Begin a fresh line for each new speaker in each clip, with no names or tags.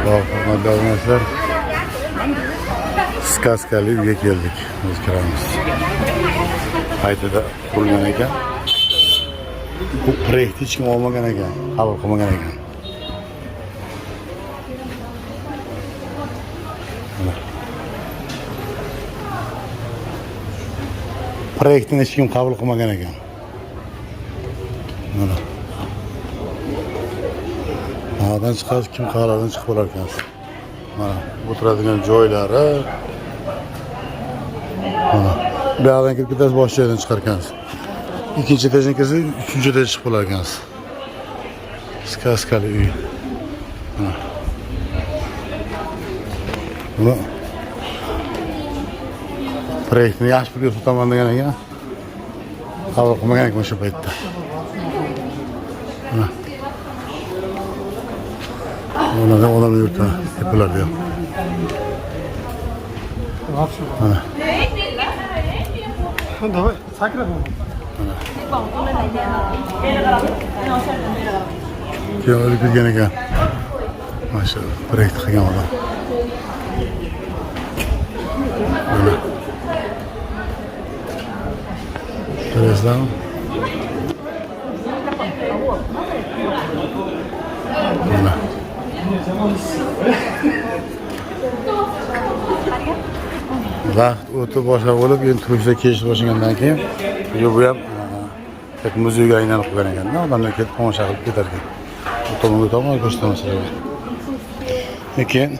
Hurmatli obunachilar, Skaskali uyga keldik. Biz kiramiz. Qaytida qurilgan ekan. Bu proyekt hech kim olmagan ekan, qabul qilmagan ekan. Proyektni hech kim qabul qilmagan ekan. Mana. Manadan chiqasiz, kim qalardan chiqib olar ekansiz. Mana o'tiradigan joylari. Mana. Bu yerdan kirib ketasiz, bosh joydan chiqar ekansiz. Ikkinchi etajdan kirsangiz, uchinchi etajga chiqib olar ekansiz. Skaskali uy. Mana. Bu proyektni yaxshi pulga sotaman degan ekan. Qabul qilmagan ekan o'sha paytda. Mana. Onlardan odam yurtdan yapılar diyor. Ana.
Давай, sakra.
Diyor öyle bir gene gel. Maşallah, proyekt qilgan odam. Mana. Görüyorsunuzmi? Mana. Vaqt o'tib boshqa bo'lib, endi turishga kelish boshlagandan keyin bu ham muzeyga aylanib qolgan ekan. Odamlar kelib tomosha qilib ketar ekan. Tomonga tomon ko'rsatmaslar. Lekin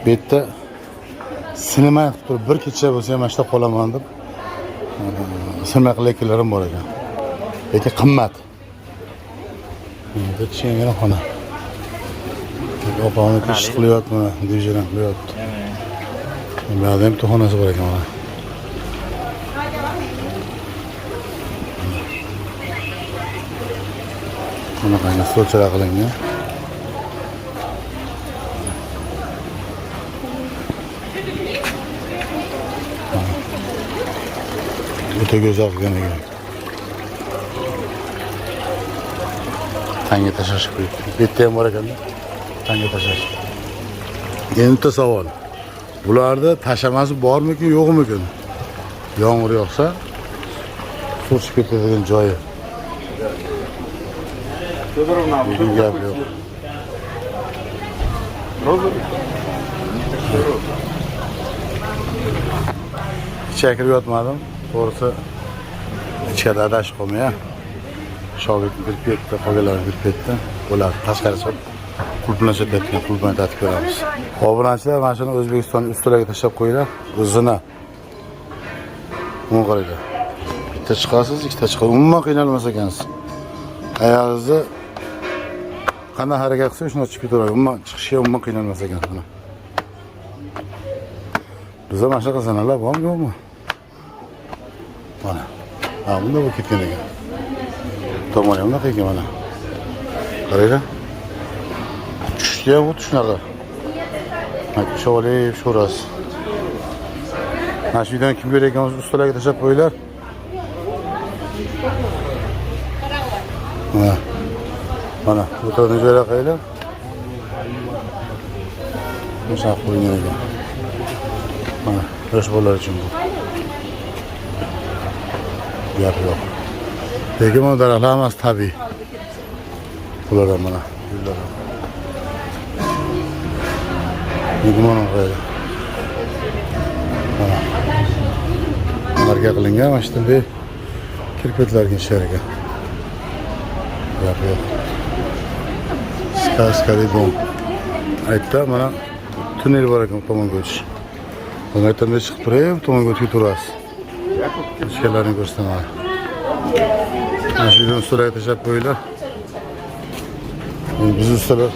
bu yerda sinema turib bir kecha bo'lsa ham mashta qolaman deb sinema qilayotganlarim bor ekan. Lekin qimmat. Bu kichkina xona. Opamni ish qilyapti, divizion qilyapti. Bu yerda ham to'xonasi bor ekan mana. Bunaqangi stolchalar qilingan. O'ta go'zal qilgan ekan. Tanga tashlash qo'yib. Bu yerda ham bor ekan-da. Tanga tashlash. Endi savol. Bularda tashamasi bormikin, yo'qmikin? Yomg'ir yog'sa, suv chiqib ketadigan joyi. Gap yo'q. Ichga yotmadim. To'g'risi ichkarida adashib qolmay. Shogird kirib ketdi, qolganlar kirib ketdi. Ular tashqari chiqib qulplanishayotgan qulplarni tatib ko'ramiz. Obunachilar mana shuni O'zbekiston ustalarga tashlab qo'yinglar. O'zini. Buni qaranglar. Bitta chiqasiz, ikkita chiqadi. Umuman qiynalmas ekansiz. Ayog'ingizni qanday harakat qilsa shuni chiqib ketaveradi. Umuman chiqishga umuman qiynalmas ekansiz buni. Bizda mana shunaqa sanalar bormi, yo'qmi? Mana. Ha, bunda bu ketgan ekan. Tomoni ham bunaqa ekan mana. Qaranglar. Tushdi ham xuddi shunaqa. Sho'lib sho'rasi. Mana shu yerdan kim kerak ekan ustalarga tashlab qo'yinglar. Mana, o'tiradigan joylar qaylar? O'sha qo'ygan ekan. Mana, yosh bolalar uchun bu. Gap yo'q. Lekin bu daraxtlar hammasi tabiiy. Bular ham mana, gullar. Mana qo'ydi. Mana. Marka qilingan mana shu bir kirpetlarga ishlar ekan. Gap yo'q. Skaskali dom. Aytda mana tunnel bor ekan tomonga o'tish. Bunga aytda chiqib turib, tomonga o'tib turasiz. Ichkalarini ko'rsataman. Mana shu yerdan ustalarga tashlab qo'yinglar. Biz ustalar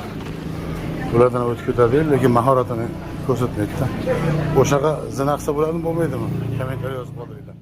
ulardan o'tib ketadi, lekin mahoratini ko'rsatmaydi-da. O'shaqa zina qilsa bo'ladimi, bo'lmaydimi? Kommentar yozib qoldiringlar.